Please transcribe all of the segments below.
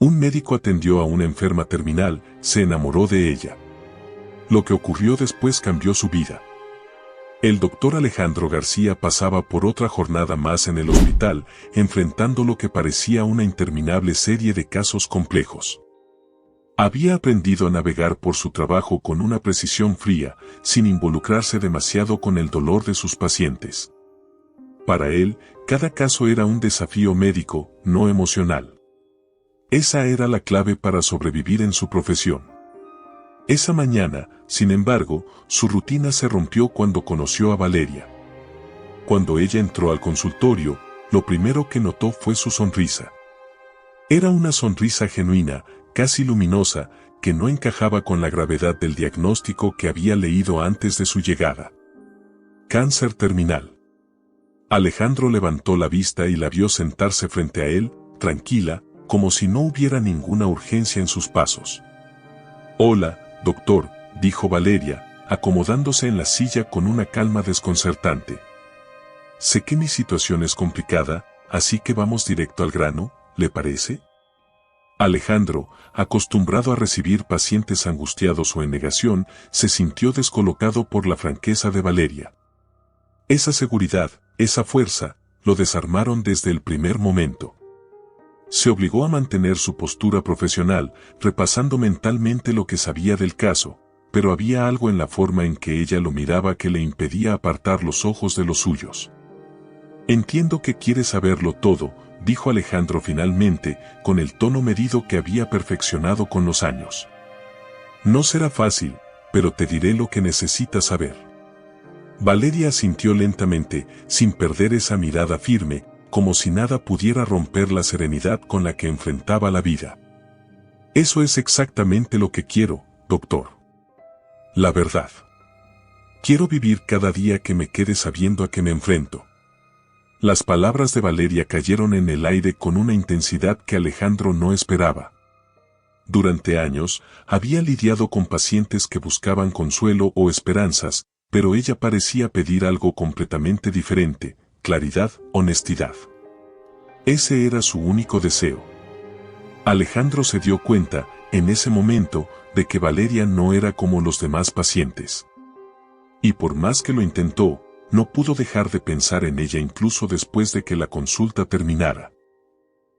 Un médico atendió a una enferma terminal, se enamoró de ella. Lo que ocurrió después cambió su vida. El doctor Alejandro García pasaba por otra jornada más en el hospital, enfrentando lo que parecía una interminable serie de casos complejos. Había aprendido a navegar por su trabajo con una precisión fría, sin involucrarse demasiado con el dolor de sus pacientes. Para él, cada caso era un desafío médico, no emocional. Esa era la clave para sobrevivir en su profesión. Esa mañana, sin embargo, su rutina se rompió cuando conoció a Valeria. Cuando ella entró al consultorio, lo primero que notó fue su sonrisa. Era una sonrisa genuina, casi luminosa, que no encajaba con la gravedad del diagnóstico que había leído antes de su llegada. Cáncer terminal. Alejandro levantó la vista y la vio sentarse frente a él, tranquila, como si no hubiera ninguna urgencia en sus pasos. «Hola, doctor», dijo Valeria, acomodándose en la silla con una calma desconcertante. «Sé que mi situación es complicada, así que vamos directo al grano, ¿le parece?» Alejandro, acostumbrado a recibir pacientes angustiados o en negación, se sintió descolocado por la franqueza de Valeria. Esa seguridad, esa fuerza, lo desarmaron desde el primer momento. Se obligó a mantener su postura profesional, repasando mentalmente lo que sabía del caso, pero había algo en la forma en que ella lo miraba que le impedía apartar los ojos de los suyos. «Entiendo que quieres saberlo todo», dijo Alejandro finalmente, con el tono medido que había perfeccionado con los años. «No será fácil, pero te diré lo que necesitas saber». Valeria asintió lentamente, sin perder esa mirada firme, como si nada pudiera romper la serenidad con la que enfrentaba la vida. «Eso es exactamente lo que quiero, doctor. La verdad. Quiero vivir cada día que me quede sabiendo a qué me enfrento». Las palabras de Valeria cayeron en el aire con una intensidad que Alejandro no esperaba. Durante años, había lidiado con pacientes que buscaban consuelo o esperanzas, pero ella parecía pedir algo completamente diferente: claridad, honestidad. Ese era su único deseo. Alejandro se dio cuenta, en ese momento, de que Valeria no era como los demás pacientes. Y por más que lo intentó, no pudo dejar de pensar en ella incluso después de que la consulta terminara.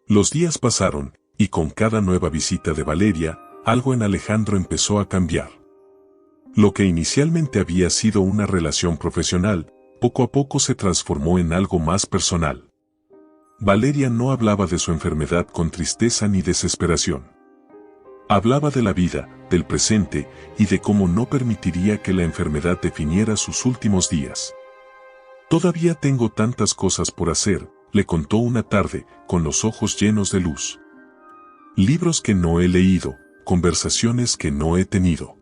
Los días pasaron, y con cada nueva visita de Valeria, algo en Alejandro empezó a cambiar. Lo que inicialmente había sido una relación profesional, poco a poco se transformó en algo más personal. Valeria no hablaba de su enfermedad con tristeza ni desesperación. Hablaba de la vida, del presente, y de cómo no permitiría que la enfermedad definiera sus últimos días. «Todavía tengo tantas cosas por hacer», le contó una tarde, con los ojos llenos de luz. «Libros que no he leído, conversaciones que no he tenido.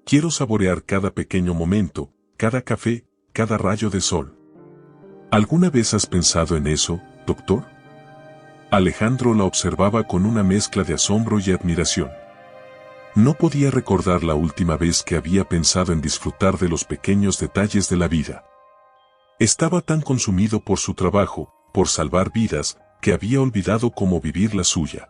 Quiero saborear cada pequeño momento, cada café, cada rayo de sol». «¿Alguna vez has pensado en eso, doctor?» Alejandro la observaba con una mezcla de asombro y admiración. No podía recordar la última vez que había pensado en disfrutar de los pequeños detalles de la vida. Estaba tan consumido por su trabajo, por salvar vidas, que había olvidado cómo vivir la suya.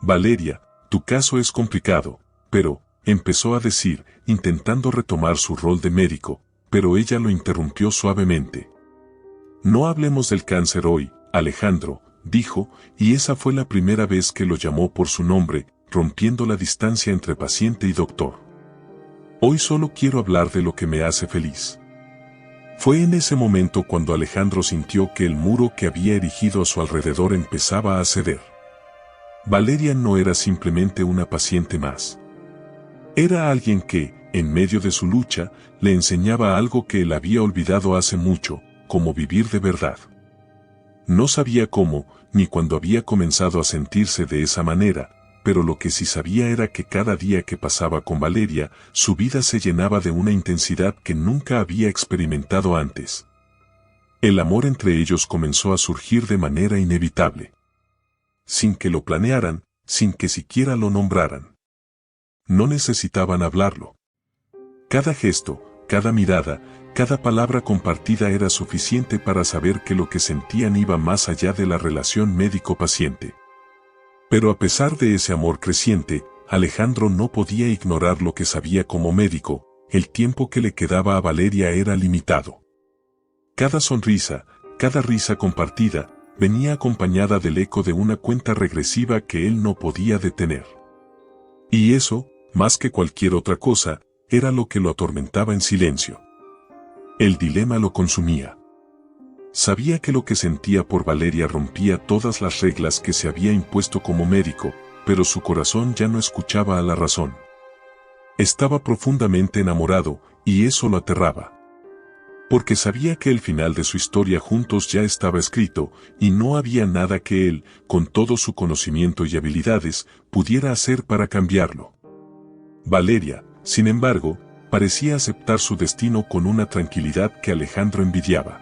«Valeria, tu caso es complicado, pero», empezó a decir, intentando retomar su rol de médico, pero ella lo interrumpió suavemente. «No hablemos del cáncer hoy, Alejandro», dijo, y esa fue la primera vez que lo llamó por su nombre, rompiendo la distancia entre paciente y doctor. «Hoy solo quiero hablar de lo que me hace feliz». Fue en ese momento cuando Alejandro sintió que el muro que había erigido a su alrededor empezaba a ceder. Valeria no era simplemente una paciente más. Era alguien que, en medio de su lucha, le enseñaba algo que él había olvidado hace mucho, cómo vivir de verdad. No sabía cómo, ni cuándo había comenzado a sentirse de esa manera, pero lo que sí sabía era que cada día que pasaba con Valeria, su vida se llenaba de una intensidad que nunca había experimentado antes. El amor entre ellos comenzó a surgir de manera inevitable. Sin que lo planearan, sin que siquiera lo nombraran. No necesitaban hablarlo. Cada gesto, cada mirada, cada palabra compartida era suficiente para saber que lo que sentían iba más allá de la relación médico-paciente. Pero a pesar de ese amor creciente, Alejandro no podía ignorar lo que sabía como médico: el tiempo que le quedaba a Valeria era limitado. Cada sonrisa, cada risa compartida, venía acompañada del eco de una cuenta regresiva que él no podía detener. Y eso, más que cualquier otra cosa, era lo que lo atormentaba en silencio. El dilema lo consumía. Sabía que lo que sentía por Valeria rompía todas las reglas que se había impuesto como médico, pero su corazón ya no escuchaba a la razón. Estaba profundamente enamorado, y eso lo aterraba. Porque sabía que el final de su historia juntos ya estaba escrito, y no había nada que él, con todo su conocimiento y habilidades, pudiera hacer para cambiarlo. Valeria, sin embargo, parecía aceptar su destino con una tranquilidad que Alejandro envidiaba.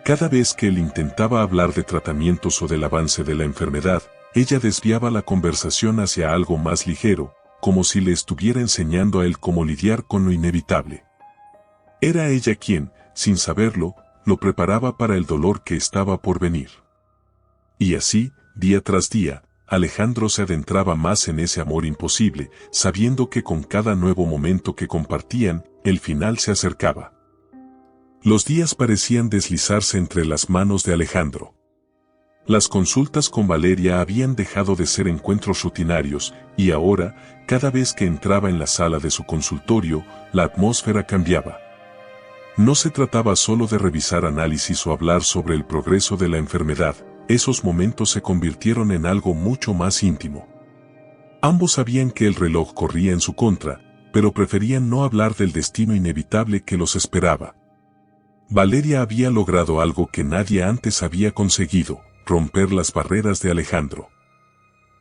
Cada vez que él intentaba hablar de tratamientos o del avance de la enfermedad, ella desviaba la conversación hacia algo más ligero, como si le estuviera enseñando a él cómo lidiar con lo inevitable. Era ella quien, sin saberlo, lo preparaba para el dolor que estaba por venir. Y así, día tras día, Alejandro se adentraba más en ese amor imposible, sabiendo que con cada nuevo momento que compartían, el final se acercaba. Los días parecían deslizarse entre las manos de Alejandro. Las consultas con Valeria habían dejado de ser encuentros rutinarios, y ahora, cada vez que entraba en la sala de su consultorio, la atmósfera cambiaba. No se trataba solo de revisar análisis o hablar sobre el progreso de la enfermedad, esos momentos se convirtieron en algo mucho más íntimo. Ambos sabían que el reloj corría en su contra, pero preferían no hablar del destino inevitable que los esperaba. Valeria había logrado algo que nadie antes había conseguido: romper las barreras de Alejandro.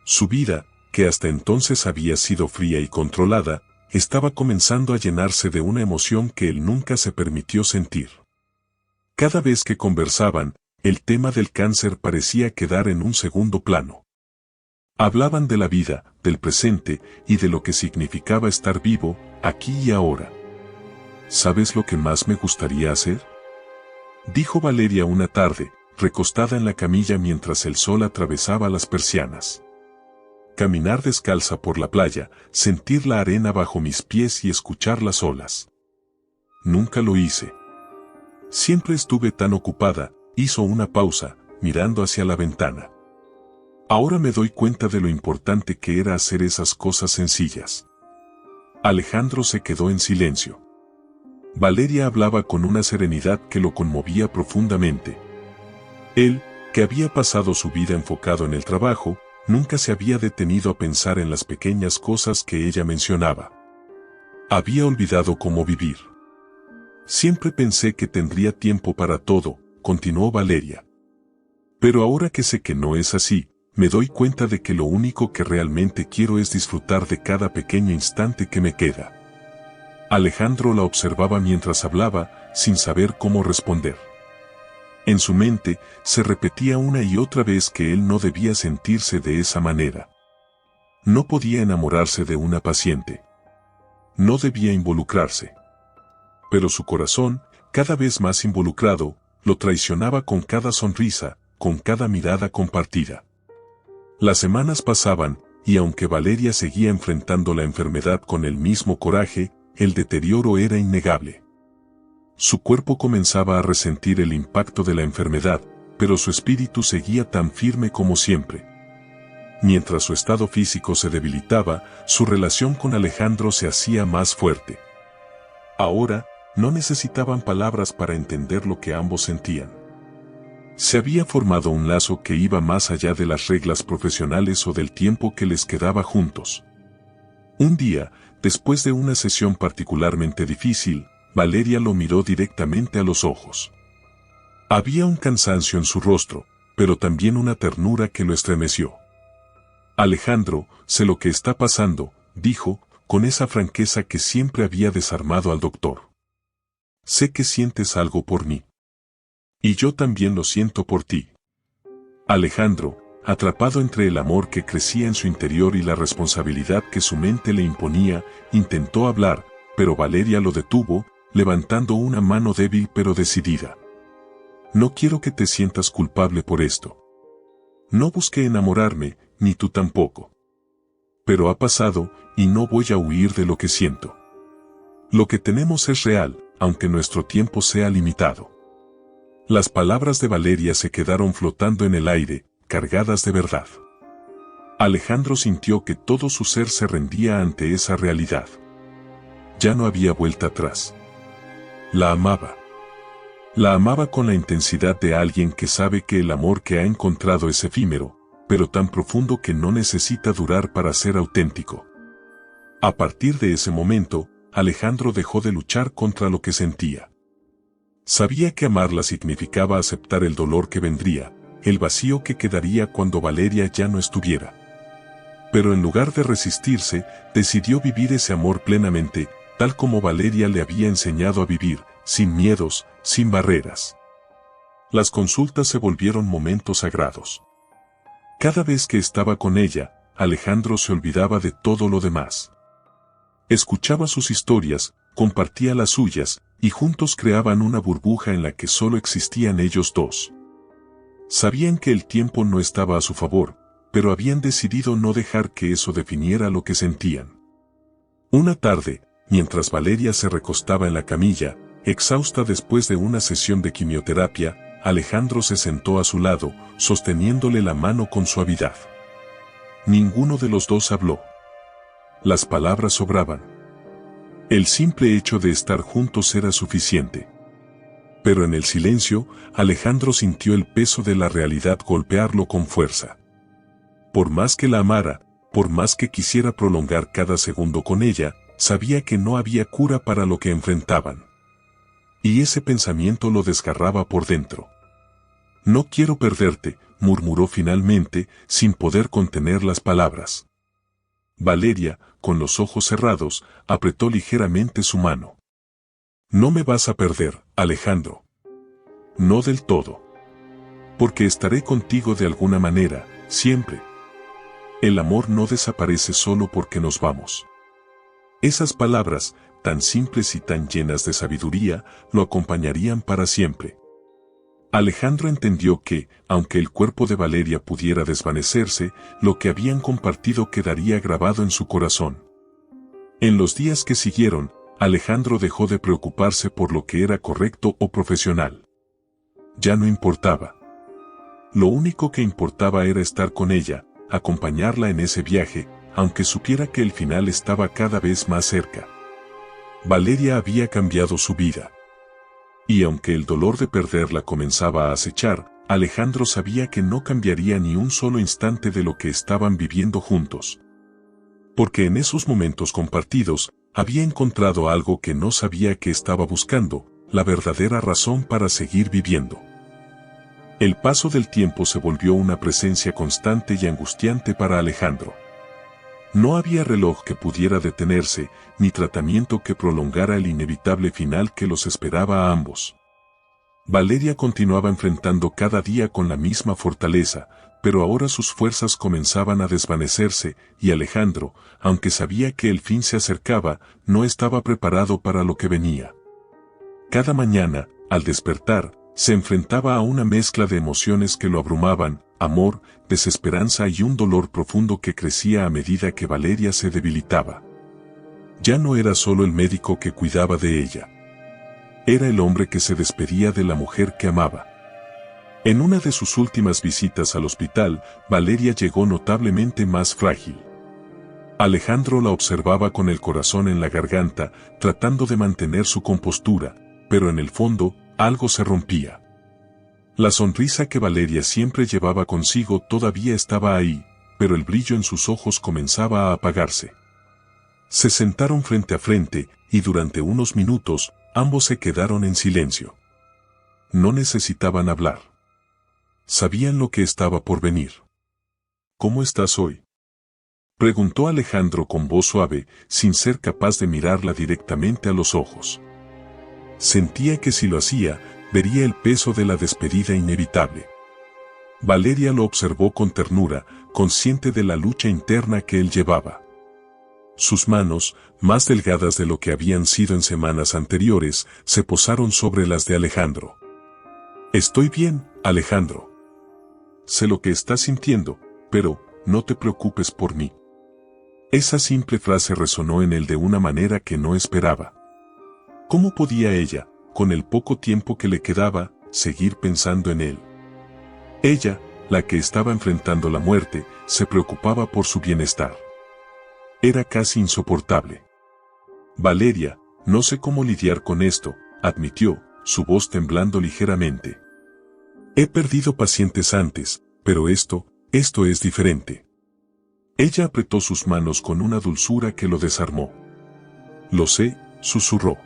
Su vida, que hasta entonces había sido fría y controlada, estaba comenzando a llenarse de una emoción que él nunca se permitió sentir. Cada vez que conversaban, el tema del cáncer parecía quedar en un segundo plano. Hablaban de la vida, del presente y de lo que significaba estar vivo, aquí y ahora. ¿Sabes lo que más me gustaría hacer?, dijo Valeria una tarde, recostada en la camilla mientras el sol atravesaba las persianas. Caminar descalza por la playa, sentir la arena bajo mis pies y escuchar las olas. Nunca lo hice. Siempre estuve tan ocupada. Hizo una pausa, mirando hacia la ventana. Ahora me doy cuenta de lo importante que era hacer esas cosas sencillas. Alejandro se quedó en silencio. Valeria hablaba con una serenidad que lo conmovía profundamente. Él, que había pasado su vida enfocado en el trabajo, nunca se había detenido a pensar en las pequeñas cosas que ella mencionaba. Había olvidado cómo vivir. Siempre pensé que tendría tiempo para todo, continuó Valeria. Pero ahora que sé que no es así, me doy cuenta de que lo único que realmente quiero es disfrutar de cada pequeño instante que me queda. Alejandro la observaba mientras hablaba, sin saber cómo responder. En su mente, se repetía una y otra vez que él no debía sentirse de esa manera. No podía enamorarse de una paciente. No debía involucrarse. Pero su corazón, cada vez más involucrado, lo traicionaba con cada sonrisa, con cada mirada compartida. Las semanas pasaban, y aunque Valeria seguía enfrentando la enfermedad con el mismo coraje, el deterioro era innegable. Su cuerpo comenzaba a resentir el impacto de la enfermedad, pero su espíritu seguía tan firme como siempre. Mientras su estado físico se debilitaba, su relación con Alejandro se hacía más fuerte. Ahora, no necesitaban palabras para entender lo que ambos sentían. Se había formado un lazo que iba más allá de las reglas profesionales o del tiempo que les quedaba juntos. Un día, después de una sesión particularmente difícil, Valeria lo miró directamente a los ojos. Había un cansancio en su rostro, pero también una ternura que lo estremeció. Alejandro, sé lo que está pasando, dijo, con esa franqueza que siempre había desarmado al doctor. Sé que sientes algo por mí. Y yo también lo siento por ti. Alejandro, atrapado entre el amor que crecía en su interior y la responsabilidad que su mente le imponía, intentó hablar, pero Valeria lo detuvo, levantando una mano débil pero decidida. No quiero que te sientas culpable por esto. No busqué enamorarme, ni tú tampoco. Pero ha pasado, y no voy a huir de lo que siento. Lo que tenemos es real, aunque nuestro tiempo sea limitado. Las palabras de Valeria se quedaron flotando en el aire, cargadas de verdad. Alejandro sintió que todo su ser se rendía ante esa realidad. Ya no había vuelta atrás. La amaba. La amaba con la intensidad de alguien que sabe que el amor que ha encontrado es efímero, pero tan profundo que no necesita durar para ser auténtico. A partir de ese momento, Alejandro dejó de luchar contra lo que sentía. Sabía que amarla significaba aceptar el dolor que vendría, el vacío que quedaría cuando Valeria ya no estuviera. Pero en lugar de resistirse, decidió vivir ese amor plenamente, tal como Valeria le había enseñado a vivir, sin miedos, sin barreras. Las consultas se volvieron momentos sagrados. Cada vez que estaba con ella, Alejandro se olvidaba de todo lo demás. Escuchaba sus historias, compartía las suyas, y juntos creaban una burbuja en la que solo existían ellos dos. Sabían que el tiempo no estaba a su favor, pero habían decidido no dejar que eso definiera lo que sentían. Una tarde, mientras Valeria se recostaba en la camilla, exhausta después de una sesión de quimioterapia, Alejandro se sentó a su lado, sosteniéndole la mano con suavidad. Ninguno de los dos habló. Las palabras sobraban. El simple hecho de estar juntos era suficiente. Pero en el silencio, Alejandro sintió el peso de la realidad golpearlo con fuerza. Por más que la amara, por más que quisiera prolongar cada segundo con ella, sabía que no había cura para lo que enfrentaban. Y ese pensamiento lo desgarraba por dentro. No quiero perderte, murmuró finalmente, sin poder contener las palabras. Valeria, con los ojos cerrados, apretó ligeramente su mano. No me vas a perder, Alejandro. No del todo. Porque estaré contigo de alguna manera, siempre. El amor no desaparece solo porque nos vamos. Esas palabras, tan simples y tan llenas de sabiduría, lo acompañarían para siempre. Alejandro entendió que, aunque el cuerpo de Valeria pudiera desvanecerse, lo que habían compartido quedaría grabado en su corazón. En los días que siguieron, Alejandro dejó de preocuparse por lo que era correcto o profesional. Ya no importaba. Lo único que importaba era estar con ella, acompañarla en ese viaje, aunque supiera que el final estaba cada vez más cerca. Valeria había cambiado su vida. Y aunque el dolor de perderla comenzaba a acechar, Alejandro sabía que no cambiaría ni un solo instante de lo que estaban viviendo juntos. Porque en esos momentos compartidos, había encontrado algo que no sabía que estaba buscando, la verdadera razón para seguir viviendo. El paso del tiempo se volvió una presencia constante y angustiante para Alejandro. No había reloj que pudiera detenerse, ni tratamiento que prolongara el inevitable final que los esperaba a ambos. Valeria continuaba enfrentando cada día con la misma fortaleza, pero ahora sus fuerzas comenzaban a desvanecerse, y Alejandro, aunque sabía que el fin se acercaba, no estaba preparado para lo que venía. Cada mañana, al despertar, se enfrentaba a una mezcla de emociones que lo abrumaban, amor, desesperanza y un dolor profundo que crecía a medida que Valeria se debilitaba. Ya no era solo el médico que cuidaba de ella. Era el hombre que se despedía de la mujer que amaba. En una de sus últimas visitas al hospital, Valeria llegó notablemente más frágil. Alejandro la observaba con el corazón en la garganta, tratando de mantener su compostura, pero en el fondo, algo se rompía. La sonrisa que Valeria siempre llevaba consigo todavía estaba ahí, pero el brillo en sus ojos comenzaba a apagarse. Se sentaron frente a frente, y durante unos minutos, ambos se quedaron en silencio. No necesitaban hablar. Sabían lo que estaba por venir. ¿Cómo estás hoy?, preguntó Alejandro con voz suave, sin ser capaz de mirarla directamente a los ojos. Sentía que si lo hacía, vería el peso de la despedida inevitable. Valeria lo observó con ternura, consciente de la lucha interna que él llevaba. Sus manos, más delgadas de lo que habían sido en semanas anteriores, se posaron sobre las de Alejandro. «Estoy bien, Alejandro. sé lo que estás sintiendo, pero no te preocupes por mí. Esa simple frase resonó en él de una manera que no esperaba. ¿Cómo podía ella, con el poco tiempo que le quedaba, seguir pensando en él? Ella, la que estaba enfrentando la muerte, se preocupaba por su bienestar. Era casi insoportable. Valeria, no sé cómo lidiar con esto, admitió, su voz temblando ligeramente. He perdido pacientes antes, pero esto es diferente. Ella apretó sus manos con una dulzura que lo desarmó. Lo sé, susurró.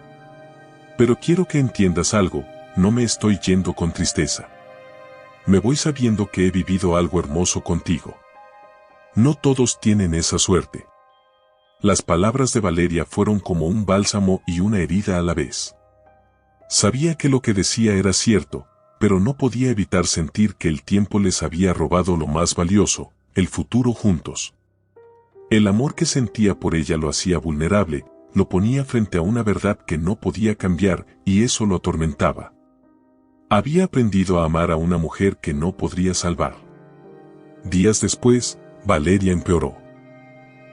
Pero quiero que entiendas algo, no me estoy yendo con tristeza. Me voy sabiendo que he vivido algo hermoso contigo. No todos tienen esa suerte. Las palabras de Valeria fueron como un bálsamo y una herida a la vez. Sabía que lo que decía era cierto, pero no podía evitar sentir que el tiempo les había robado lo más valioso, el futuro juntos. El amor que sentía por ella lo hacía vulnerable, lo ponía frente a una verdad que no podía cambiar y eso lo atormentaba. Había aprendido a amar a una mujer que no podría salvar. Días después, Valeria empeoró.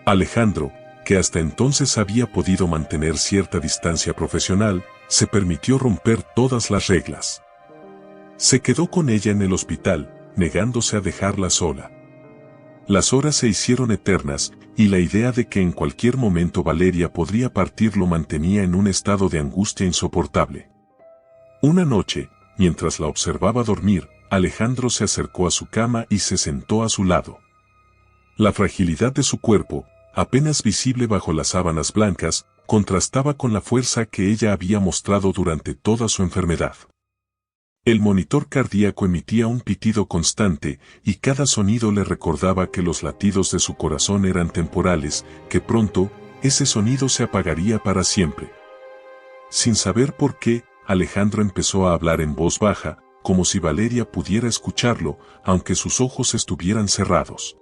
Alejandro, que hasta entonces había podido mantener cierta distancia profesional, se permitió romper todas las reglas. Se quedó con ella en el hospital, negándose a dejarla sola. Las horas se hicieron eternas, y la idea de que en cualquier momento Valeria podría partir lo mantenía en un estado de angustia insoportable. Una noche, mientras la observaba dormir, Alejandro se acercó a su cama y se sentó a su lado. La fragilidad de su cuerpo, apenas visible bajo las sábanas blancas, contrastaba con la fuerza que ella había mostrado durante toda su enfermedad. El monitor cardíaco emitía un pitido constante, y cada sonido le recordaba que los latidos de su corazón eran temporales, que pronto, ese sonido se apagaría para siempre. Sin saber por qué, Alejandro empezó a hablar en voz baja, como si Valeria pudiera escucharlo, aunque sus ojos estuvieran cerrados.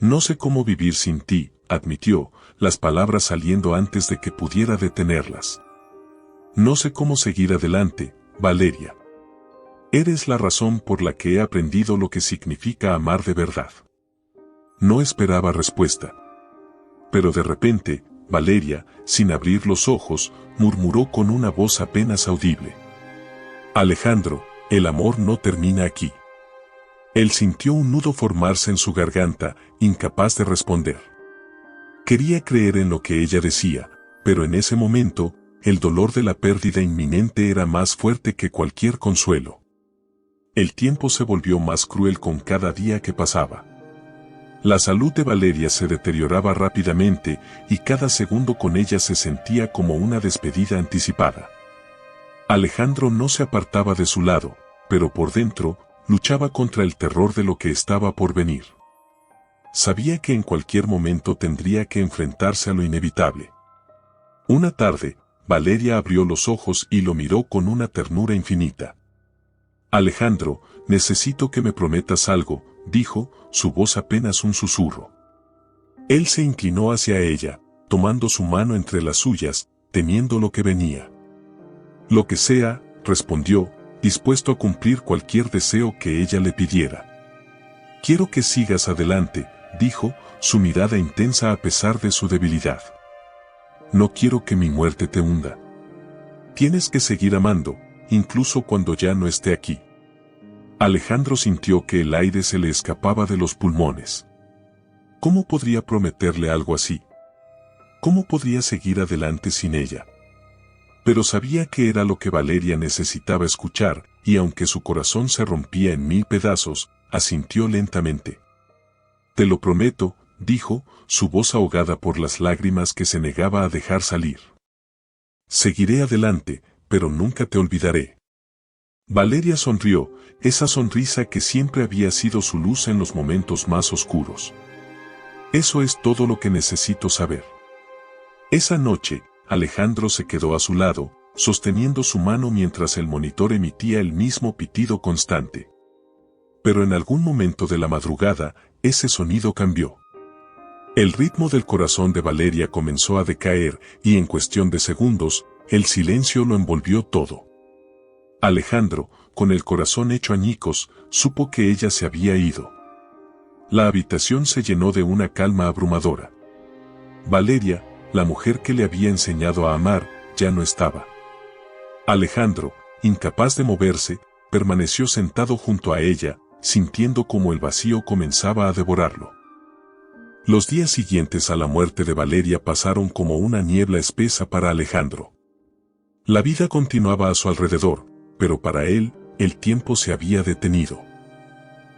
No sé cómo vivir sin ti, admitió, las palabras saliendo antes de que pudiera detenerlas. No sé cómo seguir adelante, Valeria. Eres la razón por la que he aprendido lo que significa amar de verdad. No esperaba respuesta. Pero de repente, Valeria, sin abrir los ojos, murmuró con una voz apenas audible. Alejandro, el amor no termina aquí. Él sintió un nudo formarse en su garganta, incapaz de responder. Quería creer en lo que ella decía, pero en ese momento, el dolor de la pérdida inminente era más fuerte que cualquier consuelo. El tiempo se volvió más cruel con cada día que pasaba. La salud de Valeria se deterioraba rápidamente y cada segundo con ella se sentía como una despedida anticipada. Alejandro no se apartaba de su lado, pero por dentro, luchaba contra el terror de lo que estaba por venir. Sabía que en cualquier momento tendría que enfrentarse a lo inevitable. Una tarde, Valeria abrió los ojos y lo miró con una ternura infinita. Alejandro, necesito que me prometas algo, dijo, su voz apenas un susurro. Él se inclinó hacia ella, tomando su mano entre las suyas, temiendo lo que venía. Lo que sea, respondió, dispuesto a cumplir cualquier deseo que ella le pidiera. Quiero que sigas adelante, dijo, su mirada intensa a pesar de su debilidad. No quiero que mi muerte te hunda. Tienes que seguir amando, incluso cuando ya no esté aquí. Alejandro sintió que el aire se le escapaba de los pulmones. ¿Cómo podría prometerle algo así? ¿Cómo podría seguir adelante sin ella? Pero sabía que era lo que Valeria necesitaba escuchar, y aunque su corazón se rompía en 1000 pedazos, asintió lentamente. Te lo prometo, dijo, su voz ahogada por las lágrimas que se negaba a dejar salir. Seguiré adelante, pero nunca te olvidaré. Valeria sonrió, esa sonrisa que siempre había sido su luz en los momentos más oscuros. Eso es todo lo que necesito saber. Esa noche, Alejandro se quedó a su lado, sosteniendo su mano mientras el monitor emitía el mismo pitido constante. Pero en algún momento de la madrugada, ese sonido cambió. El ritmo del corazón de Valeria comenzó a decaer y en cuestión de segundos, el silencio lo envolvió todo. Alejandro, con el corazón hecho añicos, supo que ella se había ido. La habitación se llenó de una calma abrumadora. Valeria, la mujer que le había enseñado a amar, ya no estaba. Alejandro, incapaz de moverse, permaneció sentado junto a ella, sintiendo como el vacío comenzaba a devorarlo. Los días siguientes a la muerte de Valeria pasaron como una niebla espesa para Alejandro. La vida continuaba a su alrededor, pero para él, el tiempo se había detenido.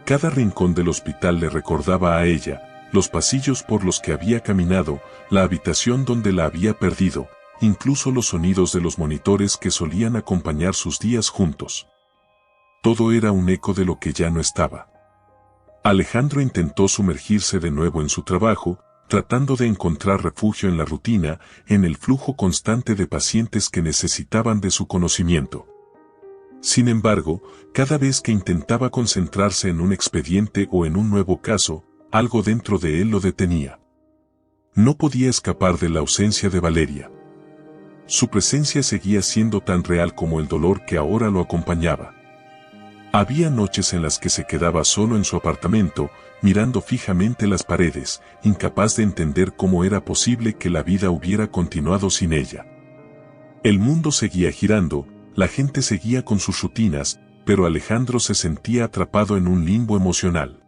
Cada rincón del hospital le recordaba a ella, los pasillos por los que había caminado, la habitación donde la había perdido, incluso los sonidos de los monitores que solían acompañar sus días juntos. Todo era un eco de lo que ya no estaba. Alejandro intentó sumergirse de nuevo en su trabajo, tratando de encontrar refugio en la rutina, en el flujo constante de pacientes que necesitaban de su conocimiento. Sin embargo, cada vez que intentaba concentrarse en un expediente o en un nuevo caso, algo dentro de él lo detenía. No podía escapar de la ausencia de Valeria. Su presencia seguía siendo tan real como el dolor que ahora lo acompañaba. Había noches en las que se quedaba solo en su apartamento, mirando fijamente las paredes, incapaz de entender cómo era posible que la vida hubiera continuado sin ella. El mundo seguía girando, la gente seguía con sus rutinas, pero Alejandro se sentía atrapado en un limbo emocional.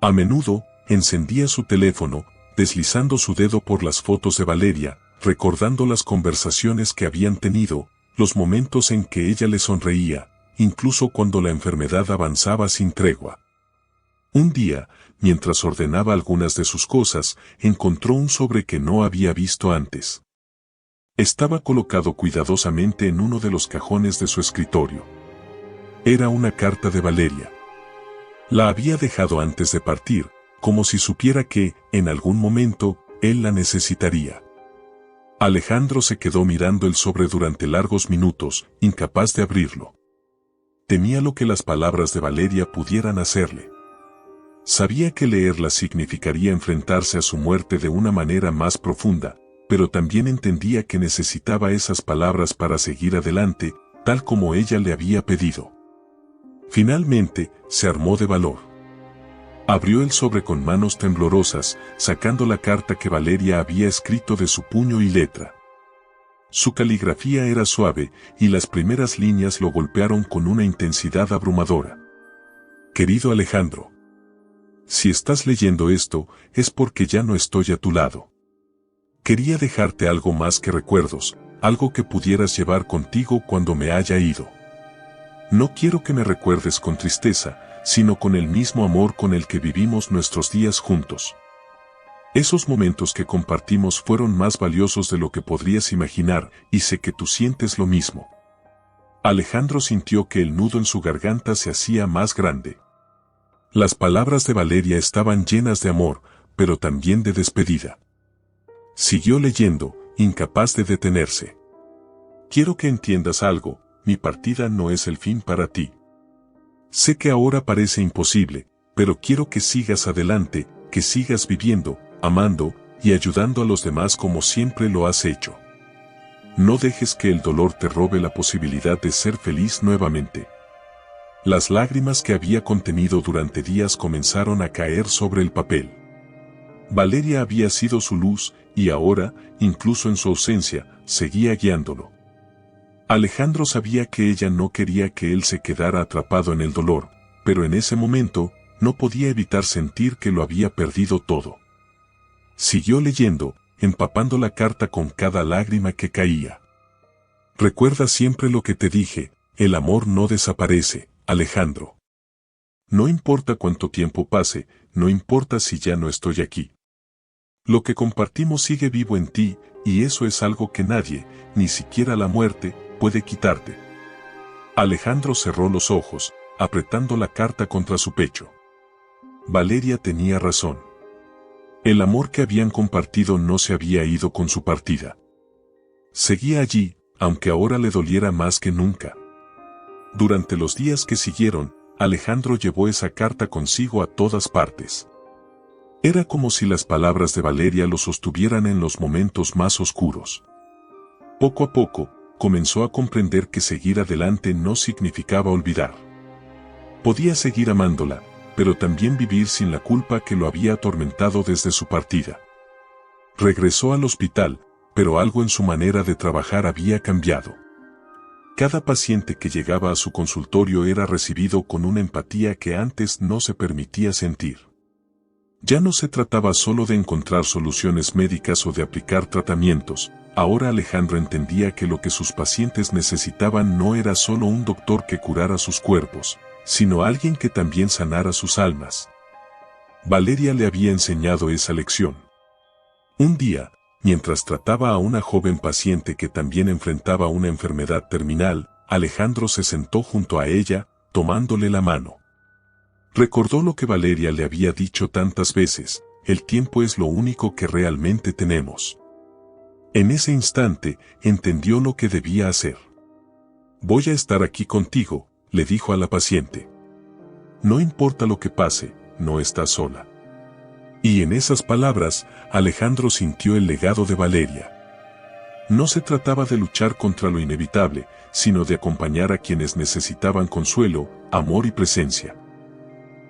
A menudo, encendía su teléfono, deslizando su dedo por las fotos de Valeria, recordando las conversaciones que habían tenido, los momentos en que ella le sonreía, incluso cuando la enfermedad avanzaba sin tregua. Un día, mientras ordenaba algunas de sus cosas, encontró un sobre que no había visto antes. Estaba colocado cuidadosamente en uno de los cajones de su escritorio. Era una carta de Valeria. La había dejado antes de partir, como si supiera que, en algún momento, él la necesitaría. Alejandro se quedó mirando el sobre durante largos minutos, incapaz de abrirlo. Temía lo que las palabras de Valeria pudieran hacerle. Sabía que leerla significaría enfrentarse a su muerte de una manera más profunda, pero también entendía que necesitaba esas palabras para seguir adelante, tal como ella le había pedido. Finalmente, se armó de valor. Abrió el sobre con manos temblorosas, sacando la carta que Valeria había escrito de su puño y letra. Su caligrafía era suave, y las primeras líneas lo golpearon con una intensidad abrumadora. Querido Alejandro, si estás leyendo esto, es porque ya no estoy a tu lado. Quería dejarte algo más que recuerdos, algo que pudieras llevar contigo cuando me haya ido. No quiero que me recuerdes con tristeza, sino con el mismo amor con el que vivimos nuestros días juntos. Esos momentos que compartimos fueron más valiosos de lo que podrías imaginar, y sé que tú sientes lo mismo. Alejandro sintió que el nudo en su garganta se hacía más grande. Las palabras de Valeria estaban llenas de amor, pero también de despedida. Siguió leyendo, incapaz de detenerse. Quiero que entiendas algo, mi partida no es el fin para ti. Sé que ahora parece imposible, pero quiero que sigas adelante, que sigas viviendo, amando, y ayudando a los demás como siempre lo has hecho. No dejes que el dolor te robe la posibilidad de ser feliz nuevamente. Las lágrimas que había contenido durante días comenzaron a caer sobre el papel. Valeria había sido su luz, y ahora, incluso en su ausencia, seguía guiándolo. Alejandro sabía que ella no quería que él se quedara atrapado en el dolor, pero en ese momento, no podía evitar sentir que lo había perdido todo. Siguió leyendo, empapando la carta con cada lágrima que caía. Recuerda siempre lo que te dije, el amor no desaparece, Alejandro. No importa cuánto tiempo pase, no importa si ya no estoy aquí. Lo que compartimos sigue vivo en ti, y eso es algo que nadie, ni siquiera la muerte, puede quitarte. Alejandro cerró los ojos, apretando la carta contra su pecho. Valeria tenía razón. El amor que habían compartido no se había ido con su partida. Seguía allí, aunque ahora le doliera más que nunca. Durante los días que siguieron, Alejandro llevó esa carta consigo a todas partes. Era como si las palabras de Valeria lo sostuvieran en los momentos más oscuros. Poco a poco, comenzó a comprender que seguir adelante no significaba olvidar. Podía seguir amándola, pero también vivir sin la culpa que lo había atormentado desde su partida. Regresó al hospital, pero algo en su manera de trabajar había cambiado. Cada paciente que llegaba a su consultorio era recibido con una empatía que antes no se permitía sentir. Ya no se trataba solo de encontrar soluciones médicas o de aplicar tratamientos. Ahora Alejandro entendía que lo que sus pacientes necesitaban no era solo un doctor que curara sus cuerpos, sino alguien que también sanara sus almas. Valeria le había enseñado esa lección. Un día, mientras trataba a una joven paciente que también enfrentaba una enfermedad terminal, Alejandro se sentó junto a ella, tomándole la mano. Recordó lo que Valeria le había dicho tantas veces: el tiempo es lo único que realmente tenemos. En ese instante, entendió lo que debía hacer. Voy a estar aquí contigo, le dijo a la paciente. No importa lo que pase, no estás sola. Y en esas palabras, Alejandro sintió el legado de Valeria. No se trataba de luchar contra lo inevitable, sino de acompañar a quienes necesitaban consuelo, amor y presencia.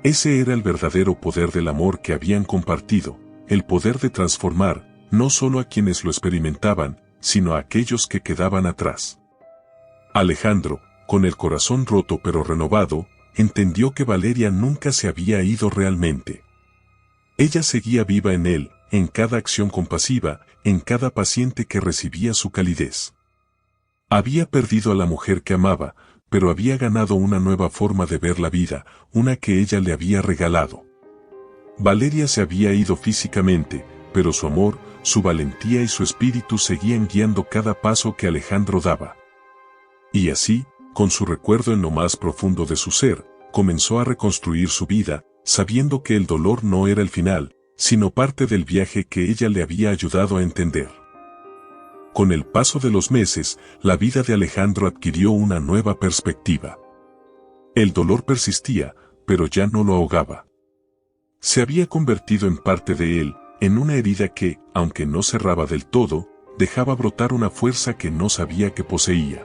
Ese era el verdadero poder del amor que habían compartido, el poder de transformar, no solo a quienes lo experimentaban, sino a aquellos que quedaban atrás. Alejandro, con el corazón roto pero renovado, entendió que Valeria nunca se había ido realmente. Ella seguía viva en él, en cada acción compasiva, en cada paciente que recibía su calidez. Había perdido a la mujer que amaba, pero había ganado una nueva forma de ver la vida, una que ella le había regalado. Valeria se había ido físicamente, pero su amor, su valentía y su espíritu seguían guiando cada paso que Alejandro daba. Y así, con su recuerdo en lo más profundo de su ser, comenzó a reconstruir su vida, sabiendo que el dolor no era el final, sino parte del viaje que ella le había ayudado a entender. Con el paso de los meses, la vida de Alejandro adquirió una nueva perspectiva. El dolor persistía, pero ya no lo ahogaba. Se había convertido en parte de él, en una herida que, aunque no cerraba del todo, dejaba brotar una fuerza que no sabía que poseía.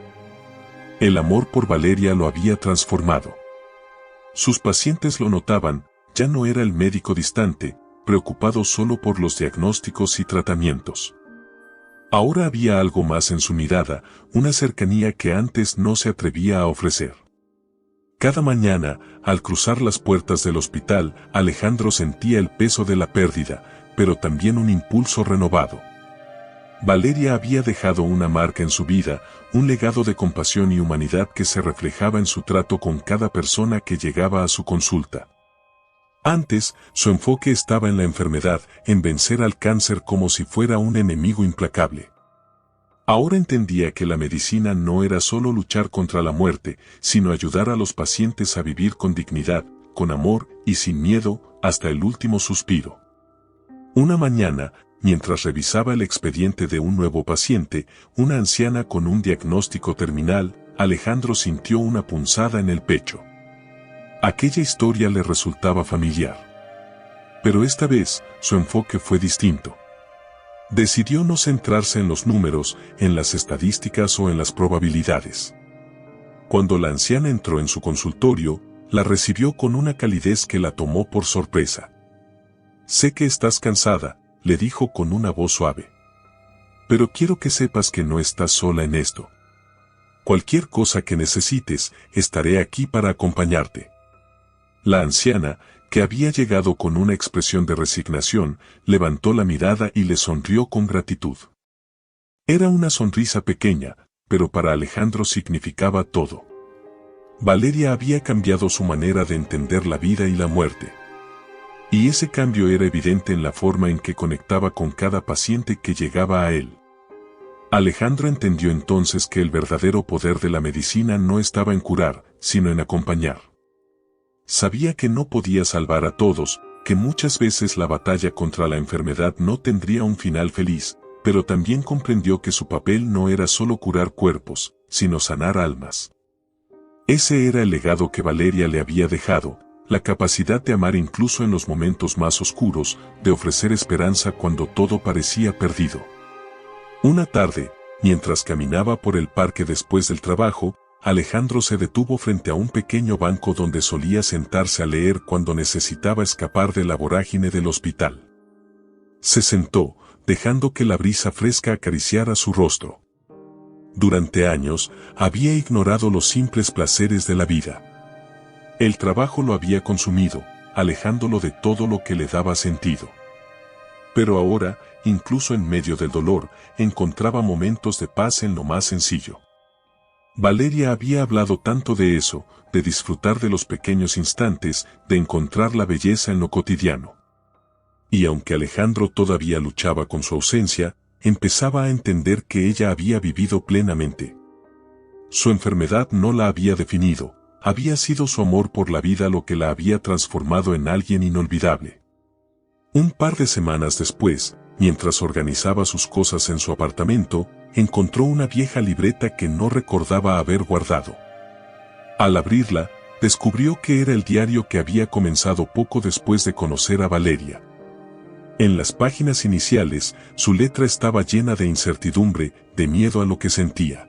El amor por Valeria lo había transformado. Sus pacientes lo notaban, ya no era el médico distante, preocupado solo por los diagnósticos y tratamientos. Ahora había algo más en su mirada, una cercanía que antes no se atrevía a ofrecer. Cada mañana, al cruzar las puertas del hospital, Alejandro sentía el peso de la pérdida, pero también un impulso renovado. Valeria había dejado una marca en su vida, un legado de compasión y humanidad que se reflejaba en su trato con cada persona que llegaba a su consulta. Antes, su enfoque estaba en la enfermedad, en vencer al cáncer como si fuera un enemigo implacable. Ahora entendía que la medicina no era solo luchar contra la muerte, sino ayudar a los pacientes a vivir con dignidad, con amor y sin miedo, hasta el último suspiro. Una mañana, mientras revisaba el expediente de un nuevo paciente, una anciana con un diagnóstico terminal, Alejandro sintió una punzada en el pecho. Aquella historia le resultaba familiar. Pero esta vez, su enfoque fue distinto. Decidió no centrarse en los números, en las estadísticas o en las probabilidades. Cuando la anciana entró en su consultorio, la recibió con una calidez que la tomó por sorpresa. «Sé que estás cansada», le dijo con una voz suave. «Pero quiero que sepas que no estás sola en esto. Cualquier cosa que necesites, estaré aquí para acompañarte». La anciana, que había llegado con una expresión de resignación, levantó la mirada y le sonrió con gratitud. Era una sonrisa pequeña, pero para Alejandro significaba todo. Valeria había cambiado su manera de entender la vida y la muerte. Y ese cambio era evidente en la forma en que conectaba con cada paciente que llegaba a él. Alejandro entendió entonces que el verdadero poder de la medicina no estaba en curar, sino en acompañar. Sabía que no podía salvar a todos, que muchas veces la batalla contra la enfermedad no tendría un final feliz, pero también comprendió que su papel no era solo curar cuerpos, sino sanar almas. Ese era el legado que Valeria le había dejado, la capacidad de amar incluso en los momentos más oscuros, de ofrecer esperanza cuando todo parecía perdido. Una tarde, mientras caminaba por el parque después del trabajo, Alejandro se detuvo frente a un pequeño banco donde solía sentarse a leer cuando necesitaba escapar de la vorágine del hospital. Se sentó, dejando que la brisa fresca acariciara su rostro. Durante años, había ignorado los simples placeres de la vida. El trabajo lo había consumido, alejándolo de todo lo que le daba sentido. Pero ahora, incluso en medio del dolor, encontraba momentos de paz en lo más sencillo. Valeria había hablado tanto de eso, de disfrutar de los pequeños instantes, de encontrar la belleza en lo cotidiano. Y aunque Alejandro todavía luchaba con su ausencia, empezaba a entender que ella había vivido plenamente. Su enfermedad no la había definido, había sido su amor por la vida lo que la había transformado en alguien inolvidable. Un par de semanas después, mientras organizaba sus cosas en su apartamento, encontró una vieja libreta que no recordaba haber guardado. Al abrirla, descubrió que era el diario que había comenzado poco después de conocer a Valeria. En las páginas iniciales, su letra estaba llena de incertidumbre, de miedo a lo que sentía.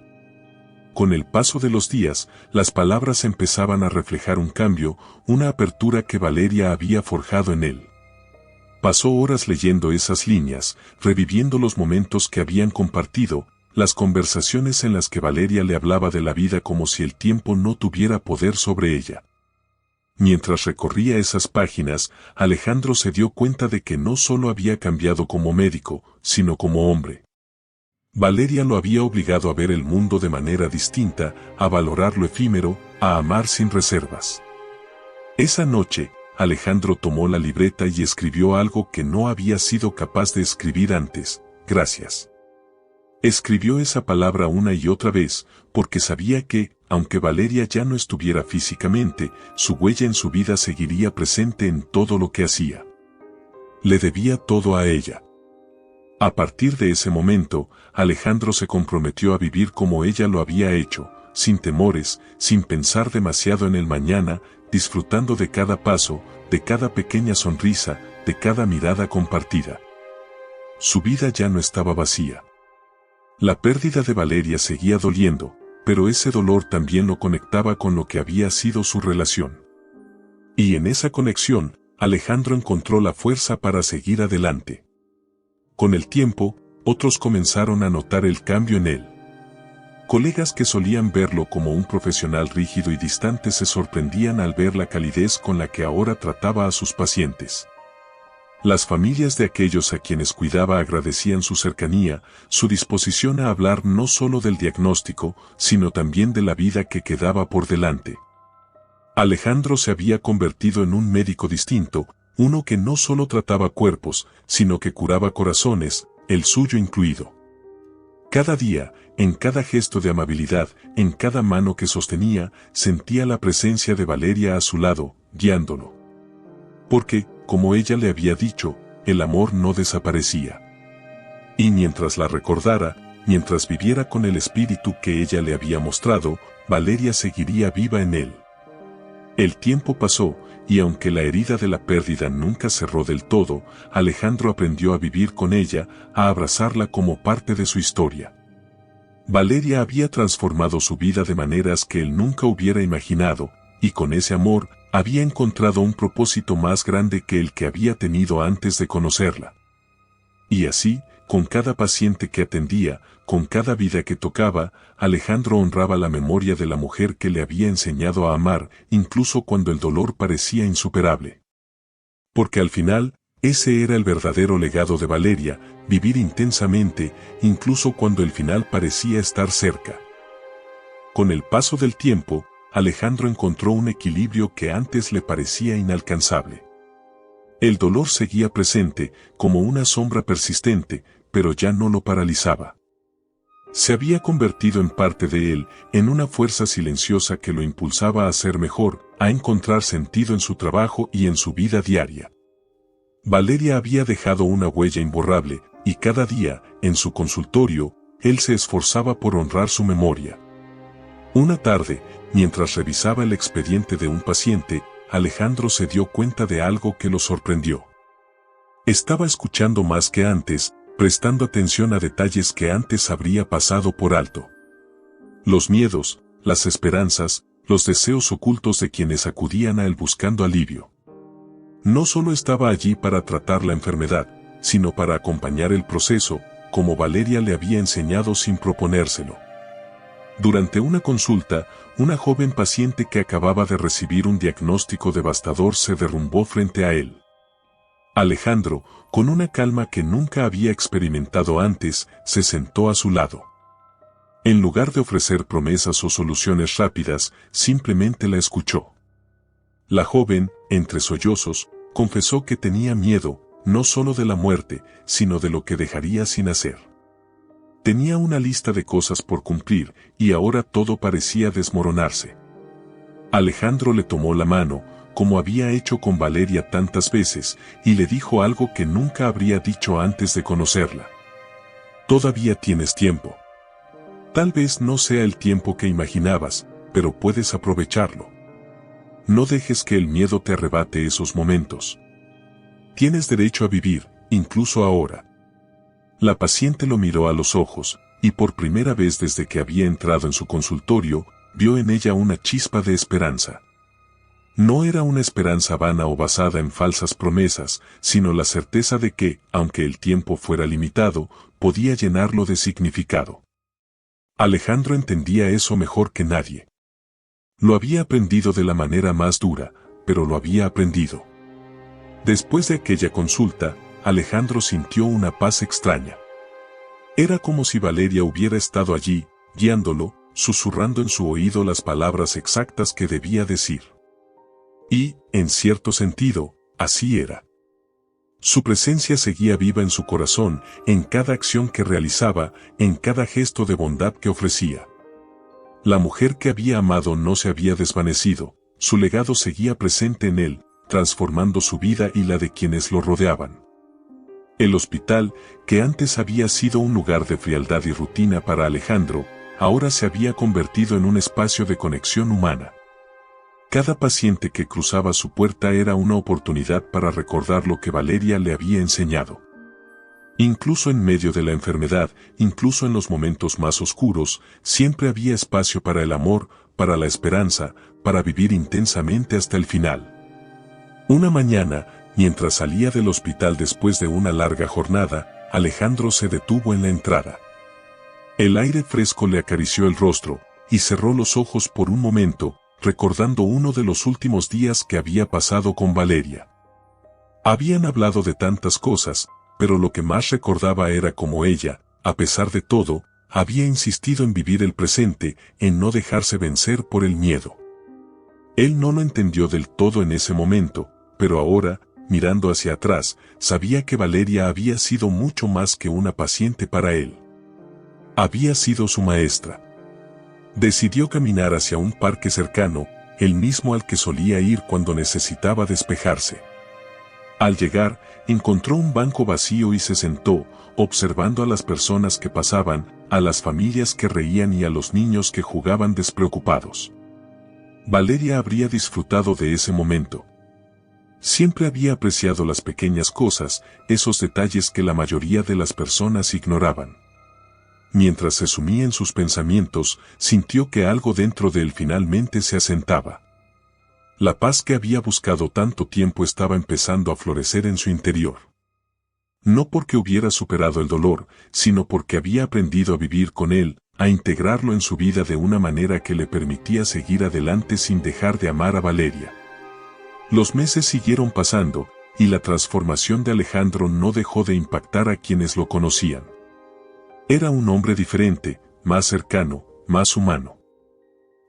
Con el paso de los días, las palabras empezaban a reflejar un cambio, una apertura que Valeria había forjado en él. Pasó horas leyendo esas líneas, reviviendo los momentos que habían compartido, las conversaciones en las que Valeria le hablaba de la vida como si el tiempo no tuviera poder sobre ella. Mientras recorría esas páginas, Alejandro se dio cuenta de que no solo había cambiado como médico, sino como hombre. Valeria lo había obligado a ver el mundo de manera distinta, a valorar lo efímero, a amar sin reservas. Esa noche, Alejandro tomó la libreta y escribió algo que no había sido capaz de escribir antes: gracias. Escribió esa palabra una y otra vez, porque sabía que, aunque Valeria ya no estuviera físicamente, su huella en su vida seguiría presente en todo lo que hacía. Le debía todo a ella. A partir de ese momento, Alejandro se comprometió a vivir como ella lo había hecho, sin temores, sin pensar demasiado en el mañana, disfrutando de cada paso, de cada pequeña sonrisa, de cada mirada compartida. Su vida ya no estaba vacía. La pérdida de Valeria seguía doliendo, pero ese dolor también lo conectaba con lo que había sido su relación. Y en esa conexión, Alejandro encontró la fuerza para seguir adelante. Con el tiempo, otros comenzaron a notar el cambio en él. Colegas que solían verlo como un profesional rígido y distante se sorprendían al ver la calidez con la que ahora trataba a sus pacientes. Las familias de aquellos a quienes cuidaba agradecían su cercanía, su disposición a hablar no solo del diagnóstico, sino también de la vida que quedaba por delante. Alejandro se había convertido en un médico distinto, uno que no solo trataba cuerpos, sino que curaba corazones, el suyo incluido. Cada día, en cada gesto de amabilidad, en cada mano que sostenía, sentía la presencia de Valeria a su lado, guiándolo. Porque, como ella le había dicho, el amor no desaparecía. Y mientras la recordara, mientras viviera con el espíritu que ella le había mostrado, Valeria seguiría viva en él. El tiempo pasó, y aunque la herida de la pérdida nunca cerró del todo, Alejandro aprendió a vivir con ella, a abrazarla como parte de su historia. Valeria había transformado su vida de maneras que él nunca hubiera imaginado, y con ese amor, había encontrado un propósito más grande que el que había tenido antes de conocerla. Y así, con cada paciente que atendía, con cada vida que tocaba, Alejandro honraba la memoria de la mujer que le había enseñado a amar, incluso cuando el dolor parecía insuperable. Porque al final, ese era el verdadero legado de Valeria, vivir intensamente, incluso cuando el final parecía estar cerca. Con el paso del tiempo, Alejandro encontró un equilibrio que antes le parecía inalcanzable. El dolor seguía presente, como una sombra persistente, pero ya no lo paralizaba. Se había convertido en parte de él, en una fuerza silenciosa que lo impulsaba a ser mejor, a encontrar sentido en su trabajo y en su vida diaria. Valeria había dejado una huella imborrable, y cada día, en su consultorio, él se esforzaba por honrar su memoria. Una tarde, mientras revisaba el expediente de un paciente, Alejandro se dio cuenta de algo que lo sorprendió. Estaba escuchando más que antes, prestando atención a detalles que antes habría pasado por alto. Los miedos, las esperanzas, los deseos ocultos de quienes acudían a él buscando alivio. No solo estaba allí para tratar la enfermedad, sino para acompañar el proceso, como Valeria le había enseñado sin proponérselo. Durante una consulta, una joven paciente que acababa de recibir un diagnóstico devastador se derrumbó frente a él. Alejandro, con una calma que nunca había experimentado antes, se sentó a su lado. En lugar de ofrecer promesas o soluciones rápidas, simplemente la escuchó. La joven, entre sollozos, confesó que tenía miedo, no solo de la muerte, sino de lo que dejaría sin hacer. Tenía una lista de cosas por cumplir, y ahora todo parecía desmoronarse. Alejandro le tomó la mano, como había hecho con Valeria tantas veces, y le dijo algo que nunca habría dicho antes de conocerla. Todavía tienes tiempo. Tal vez no sea el tiempo que imaginabas, pero puedes aprovecharlo. No dejes que el miedo te arrebate esos momentos. Tienes derecho a vivir, incluso ahora. La paciente lo miró a los ojos, y por primera vez desde que había entrado en su consultorio, vio en ella una chispa de esperanza. No era una esperanza vana o basada en falsas promesas, sino la certeza de que, aunque el tiempo fuera limitado, podía llenarlo de significado. Alejandro entendía eso mejor que nadie. Lo había aprendido de la manera más dura, pero lo había aprendido. Después de aquella consulta, Alejandro sintió una paz extraña. Era como si Valeria hubiera estado allí, guiándolo, susurrando en su oído las palabras exactas que debía decir. Y, en cierto sentido, así era. Su presencia seguía viva en su corazón, en cada acción que realizaba, en cada gesto de bondad que ofrecía. La mujer que había amado no se había desvanecido, su legado seguía presente en él, transformando su vida y la de quienes lo rodeaban. El hospital, que antes había sido un lugar de frialdad y rutina para Alejandro, ahora se había convertido en un espacio de conexión humana. Cada paciente que cruzaba su puerta era una oportunidad para recordar lo que Valeria le había enseñado. Incluso en medio de la enfermedad, incluso en los momentos más oscuros, siempre había espacio para el amor, para la esperanza, para vivir intensamente hasta el final. Una mañana, mientras salía del hospital después de una larga jornada, Alejandro se detuvo en la entrada. El aire fresco le acarició el rostro, y cerró los ojos por un momento, recordando uno de los últimos días que había pasado con Valeria. Habían hablado de tantas cosas, pero lo que más recordaba era cómo ella, a pesar de todo, había insistido en vivir el presente, en no dejarse vencer por el miedo. Él no lo entendió del todo en ese momento, pero ahora, mirando hacia atrás, sabía que Valeria había sido mucho más que una paciente para él. Había sido su maestra. Decidió caminar hacia un parque cercano, el mismo al que solía ir cuando necesitaba despejarse. Al llegar, encontró un banco vacío y se sentó, observando a las personas que pasaban, a las familias que reían y a los niños que jugaban despreocupados. Valeria habría disfrutado de ese momento. Siempre había apreciado las pequeñas cosas, esos detalles que la mayoría de las personas ignoraban. Mientras se sumía en sus pensamientos, sintió que algo dentro de él finalmente se asentaba. La paz que había buscado tanto tiempo estaba empezando a florecer en su interior. No porque hubiera superado el dolor, sino porque había aprendido a vivir con él, a integrarlo en su vida de una manera que le permitía seguir adelante sin dejar de amar a Valeria. Los meses siguieron pasando, y la transformación de Alejandro no dejó de impactar a quienes lo conocían. Era un hombre diferente, más cercano, más humano.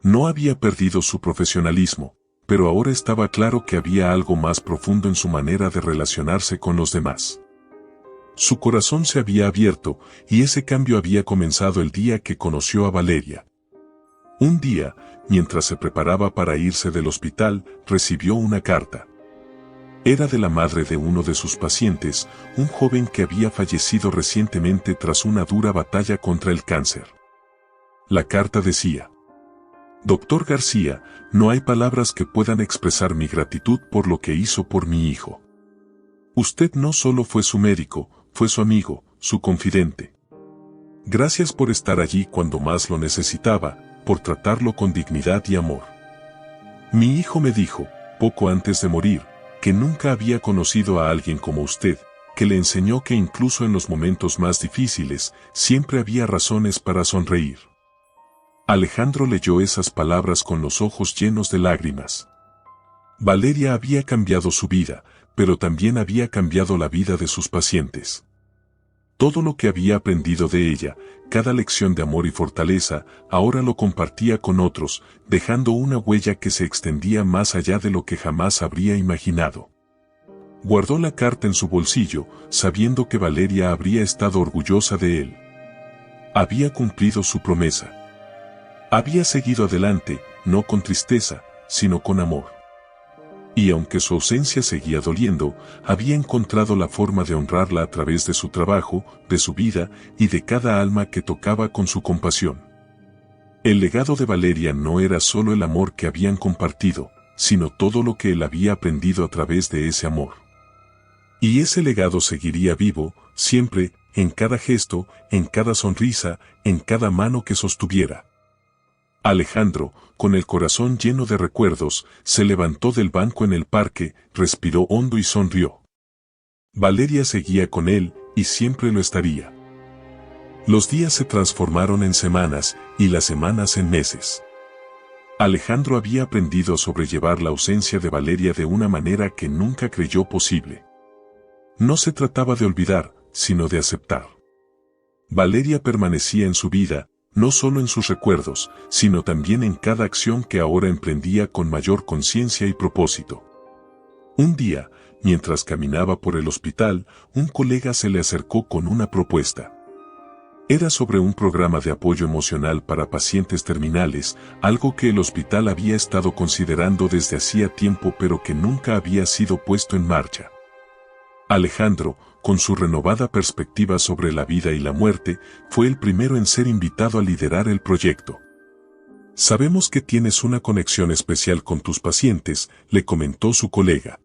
No había perdido su profesionalismo, pero ahora estaba claro que había algo más profundo en su manera de relacionarse con los demás. Su corazón se había abierto, y ese cambio había comenzado el día que conoció a Valeria. Un día, mientras se preparaba para irse del hospital, recibió una carta. Era de la madre de uno de sus pacientes, un joven que había fallecido recientemente tras una dura batalla contra el cáncer. La carta decía: Doctor García, no hay palabras que puedan expresar mi gratitud por lo que hizo por mi hijo. Usted no solo fue su médico, fue su amigo, su confidente. Gracias por estar allí cuando más lo necesitaba, por tratarlo con dignidad y amor. Mi hijo me dijo, poco antes de morir, que nunca había conocido a alguien como usted, que le enseñó que incluso en los momentos más difíciles, siempre había razones para sonreír. Alejandro leyó esas palabras con los ojos llenos de lágrimas. Valeria había cambiado su vida, pero también había cambiado la vida de sus pacientes. Todo lo que había aprendido de ella, cada lección de amor y fortaleza, ahora lo compartía con otros, dejando una huella que se extendía más allá de lo que jamás habría imaginado. Guardó la carta en su bolsillo, sabiendo que Valeria habría estado orgullosa de él. Había cumplido su promesa. Había seguido adelante, no con tristeza, sino con amor. Y aunque su ausencia seguía doliendo, había encontrado la forma de honrarla a través de su trabajo, de su vida y de cada alma que tocaba con su compasión. El legado de Valeria no era solo el amor que habían compartido, sino todo lo que él había aprendido a través de ese amor. Y ese legado seguiría vivo, siempre, en cada gesto, en cada sonrisa, en cada mano que sostuviera. Alejandro, con el corazón lleno de recuerdos, se levantó del banco en el parque, respiró hondo y sonrió. Valeria seguía con él, y siempre lo estaría. Los días se transformaron en semanas, y las semanas en meses. Alejandro había aprendido a sobrellevar la ausencia de Valeria de una manera que nunca creyó posible. No se trataba de olvidar, sino de aceptar. Valeria permanecía en su vida, no solo en sus recuerdos, sino también en cada acción que ahora emprendía con mayor conciencia y propósito. Un día, mientras caminaba por el hospital, un colega se le acercó con una propuesta. Era sobre un programa de apoyo emocional para pacientes terminales, algo que el hospital había estado considerando desde hacía tiempo pero que nunca había sido puesto en marcha. Alejandro, con su renovada perspectiva sobre la vida y la muerte, fue el primero en ser invitado a liderar el proyecto. Sabemos que tienes una conexión especial con tus pacientes, le comentó su colega.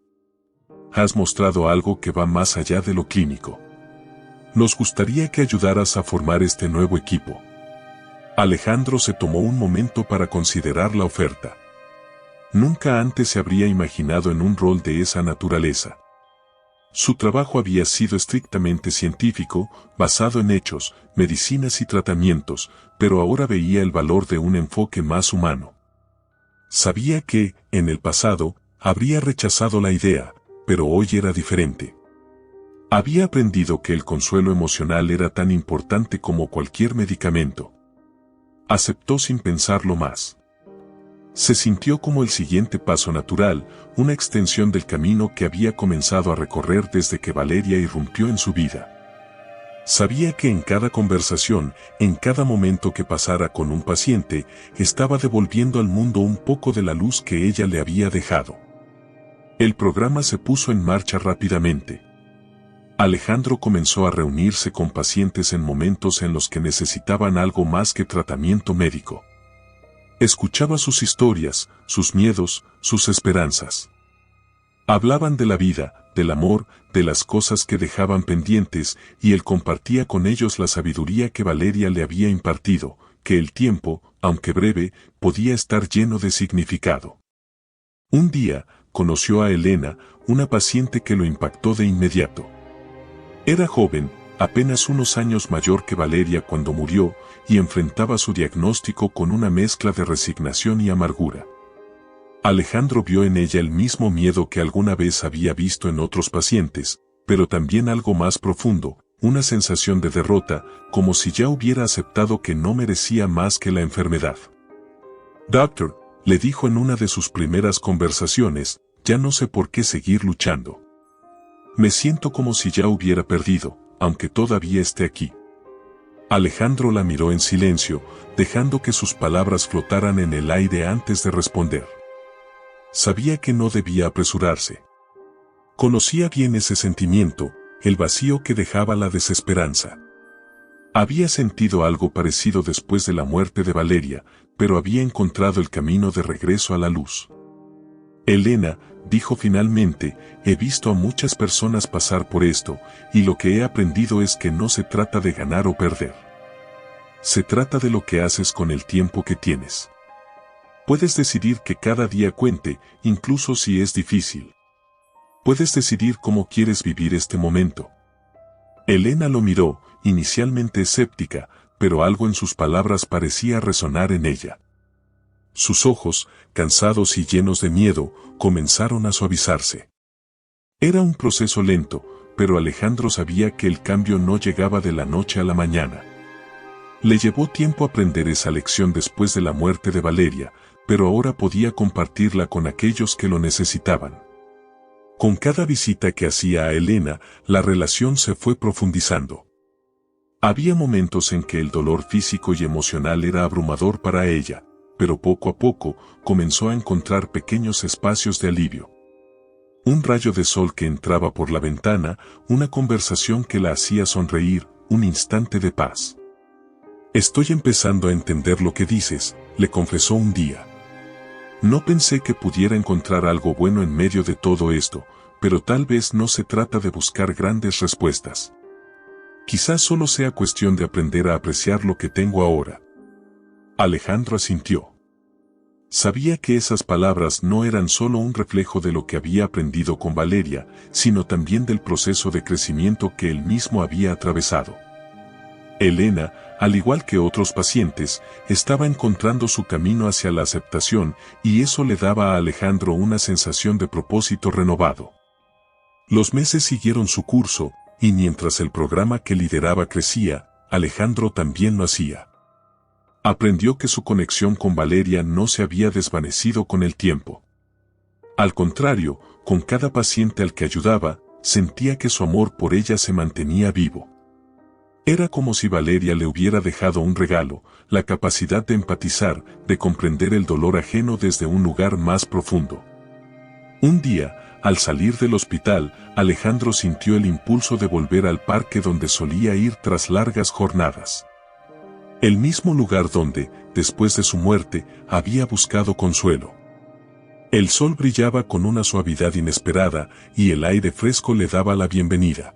Has mostrado algo que va más allá de lo clínico. Nos gustaría que ayudaras a formar este nuevo equipo. Alejandro se tomó un momento para considerar la oferta. Nunca antes se habría imaginado en un rol de esa naturaleza. Su trabajo había sido estrictamente científico, basado en hechos, medicinas y tratamientos, pero ahora veía el valor de un enfoque más humano. Sabía que, en el pasado, habría rechazado la idea, pero hoy era diferente. Había aprendido que el consuelo emocional era tan importante como cualquier medicamento. Aceptó sin pensarlo más. Se sintió como el siguiente paso natural, una extensión del camino que había comenzado a recorrer desde que Valeria irrumpió en su vida. Sabía que en cada conversación, en cada momento que pasara con un paciente, estaba devolviendo al mundo un poco de la luz que ella le había dejado. El programa se puso en marcha rápidamente. Alejandro comenzó a reunirse con pacientes en momentos en los que necesitaban algo más que tratamiento médico. Escuchaba sus historias, sus miedos, sus esperanzas. Hablaban de la vida, del amor, de las cosas que dejaban pendientes, y él compartía con ellos la sabiduría que Valeria le había impartido, que el tiempo, aunque breve, podía estar lleno de significado. Un día, conoció a Elena, una paciente que lo impactó de inmediato. Era joven, apenas unos años mayor que Valeria cuando murió, y enfrentaba su diagnóstico con una mezcla de resignación y amargura. Alejandro vio en ella el mismo miedo que alguna vez había visto en otros pacientes, pero también algo más profundo, una sensación de derrota, como si ya hubiera aceptado que no merecía más que la enfermedad. Doctor, le dijo en una de sus primeras conversaciones, ya no sé por qué seguir luchando. Me siento como si ya hubiera perdido, aunque todavía esté aquí. Alejandro la miró en silencio, dejando que sus palabras flotaran en el aire antes de responder. Sabía que no debía apresurarse. Conocía bien ese sentimiento, el vacío que dejaba la desesperanza. Había sentido algo parecido después de la muerte de Valeria, pero había encontrado el camino de regreso a la luz. Elena, dijo finalmente, he visto a muchas personas pasar por esto, y lo que he aprendido es que no se trata de ganar o perder. Se trata de lo que haces con el tiempo que tienes. Puedes decidir que cada día cuente, incluso si es difícil. Puedes decidir cómo quieres vivir este momento. Elena lo miró, inicialmente escéptica, pero algo en sus palabras parecía resonar en ella. Sus ojos, cansados y llenos de miedo, comenzaron a suavizarse. Era un proceso lento, pero Alejandro sabía que el cambio no llegaba de la noche a la mañana. Le llevó tiempo aprender esa lección después de la muerte de Valeria, pero ahora podía compartirla con aquellos que lo necesitaban. Con cada visita que hacía a Elena, la relación se fue profundizando. Había momentos en que el dolor físico y emocional era abrumador para ella, pero poco a poco comenzó a encontrar pequeños espacios de alivio. Un rayo de sol que entraba por la ventana, una conversación que la hacía sonreír, un instante de paz. Estoy empezando a entender lo que dices, le confesó un día. No pensé que pudiera encontrar algo bueno en medio de todo esto, pero tal vez no se trata de buscar grandes respuestas. Quizás solo sea cuestión de aprender a apreciar lo que tengo ahora. Alejandro asintió. Sabía que esas palabras no eran solo un reflejo de lo que había aprendido con Valeria, sino también del proceso de crecimiento que él mismo había atravesado. Elena, al igual que otros pacientes, estaba encontrando su camino hacia la aceptación y eso le daba a Alejandro una sensación de propósito renovado. Los meses siguieron su curso, y mientras el programa que lideraba crecía, Alejandro también lo hacía. Aprendió que su conexión con Valeria no se había desvanecido con el tiempo. Al contrario, con cada paciente al que ayudaba, sentía que su amor por ella se mantenía vivo. Era como si Valeria le hubiera dejado un regalo, la capacidad de empatizar, de comprender el dolor ajeno desde un lugar más profundo. Un día, al salir del hospital, Alejandro sintió el impulso de volver al parque donde solía ir tras largas jornadas. El mismo lugar donde, después de su muerte, había buscado consuelo. El sol brillaba con una suavidad inesperada y el aire fresco le daba la bienvenida.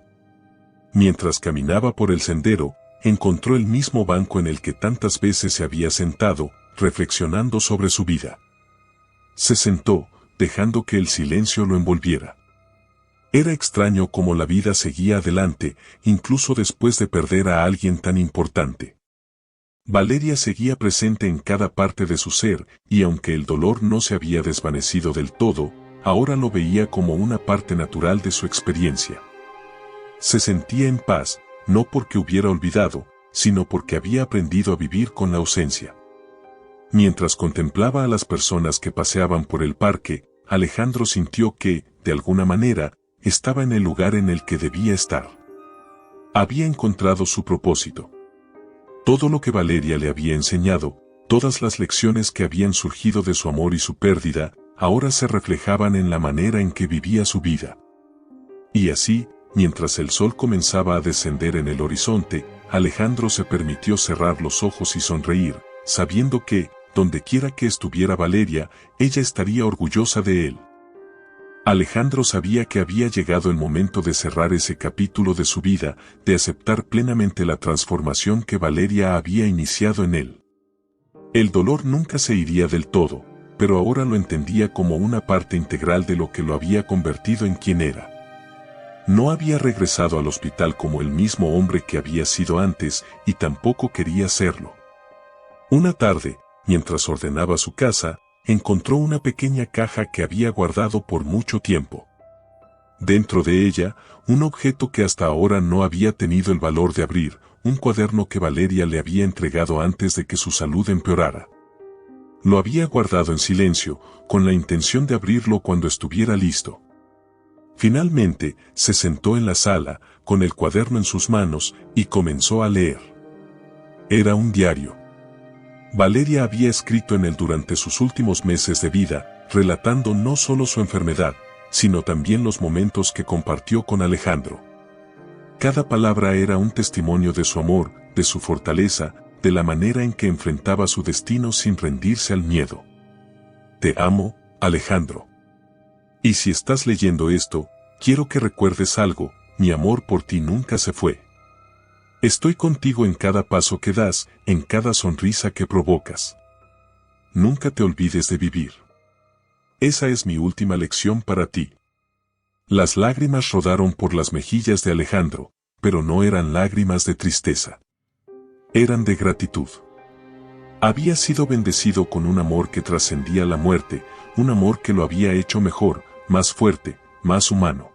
Mientras caminaba por el sendero, encontró el mismo banco en el que tantas veces se había sentado, reflexionando sobre su vida. Se sentó, dejando que el silencio lo envolviera. Era extraño cómo la vida seguía adelante, incluso después de perder a alguien tan importante. Valeria seguía presente en cada parte de su ser, y aunque el dolor no se había desvanecido del todo, ahora lo veía como una parte natural de su experiencia. Se sentía en paz, no porque hubiera olvidado, sino porque había aprendido a vivir con la ausencia. Mientras contemplaba a las personas que paseaban por el parque, Alejandro sintió que, de alguna manera, estaba en el lugar en el que debía estar. Había encontrado su propósito. Todo lo que Valeria le había enseñado, todas las lecciones que habían surgido de su amor y su pérdida, ahora se reflejaban en la manera en que vivía su vida. Y así, mientras el sol comenzaba a descender en el horizonte, Alejandro se permitió cerrar los ojos y sonreír, sabiendo que, donde quiera que estuviera Valeria, ella estaría orgullosa de él. Alejandro sabía que había llegado el momento de cerrar ese capítulo de su vida, de aceptar plenamente la transformación que Valeria había iniciado en él. El dolor nunca se iría del todo, pero ahora lo entendía como una parte integral de lo que lo había convertido en quien era. No había regresado al hospital como el mismo hombre que había sido antes, y tampoco quería serlo. Una tarde, mientras ordenaba su casa, encontró una pequeña caja que había guardado por mucho tiempo. Dentro de ella, un objeto que hasta ahora no había tenido el valor de abrir, un cuaderno que Valeria le había entregado antes de que su salud empeorara. Lo había guardado en silencio, con la intención de abrirlo cuando estuviera listo. Finalmente, se sentó en la sala, con el cuaderno en sus manos, y comenzó a leer. Era un diario. Valeria había escrito en él durante sus últimos meses de vida, relatando no solo su enfermedad, sino también los momentos que compartió con Alejandro. Cada palabra era un testimonio de su amor, de su fortaleza, de la manera en que enfrentaba su destino sin rendirse al miedo. Te amo, Alejandro. Y si estás leyendo esto, quiero que recuerdes algo, mi amor por ti nunca se fue. Estoy contigo en cada paso que das, en cada sonrisa que provocas. Nunca te olvides de vivir. Esa es mi última lección para ti. Las lágrimas rodaron por las mejillas de Alejandro, pero no eran lágrimas de tristeza. Eran de gratitud. Había sido bendecido con un amor que trascendía la muerte, un amor que lo había hecho mejor, más fuerte, más humano.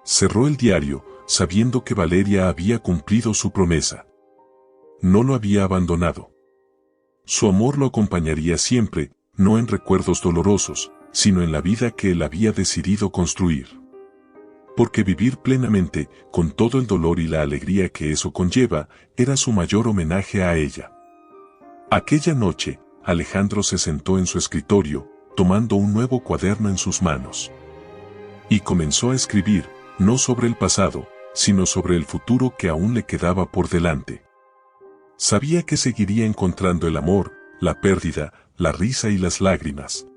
Cerró el diario, sabiendo que Valeria había cumplido su promesa. No lo había abandonado. Su amor lo acompañaría siempre, no en recuerdos dolorosos, sino en la vida que él había decidido construir. Porque vivir plenamente, con todo el dolor y la alegría que eso conlleva, era su mayor homenaje a ella. Aquella noche, Alejandro se sentó en su escritorio, tomando un nuevo cuaderno en sus manos. Y comenzó a escribir, no sobre el pasado, sino sobre el futuro que aún le quedaba por delante. Sabía que seguiría encontrando el amor, la pérdida, la risa y las lágrimas.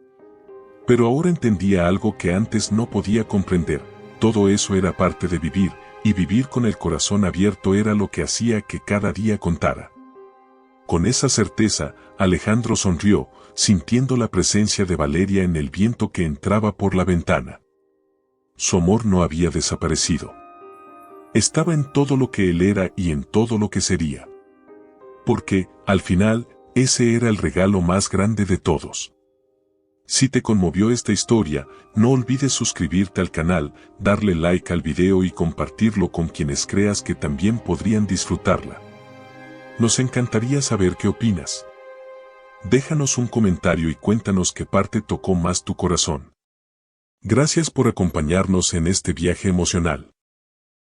Pero ahora entendía algo que antes no podía comprender: todo eso era parte de vivir, y vivir con el corazón abierto era lo que hacía que cada día contara. Con esa certeza, Alejandro sonrió, sintiendo la presencia de Valeria en el viento que entraba por la ventana. Su amor no había desaparecido. Estaba en todo lo que él era y en todo lo que sería. Porque, al final, ese era el regalo más grande de todos. Si te conmovió esta historia, no olvides suscribirte al canal, darle like al video y compartirlo con quienes creas que también podrían disfrutarla. Nos encantaría saber qué opinas. Déjanos un comentario y cuéntanos qué parte tocó más tu corazón. Gracias por acompañarnos en este viaje emocional.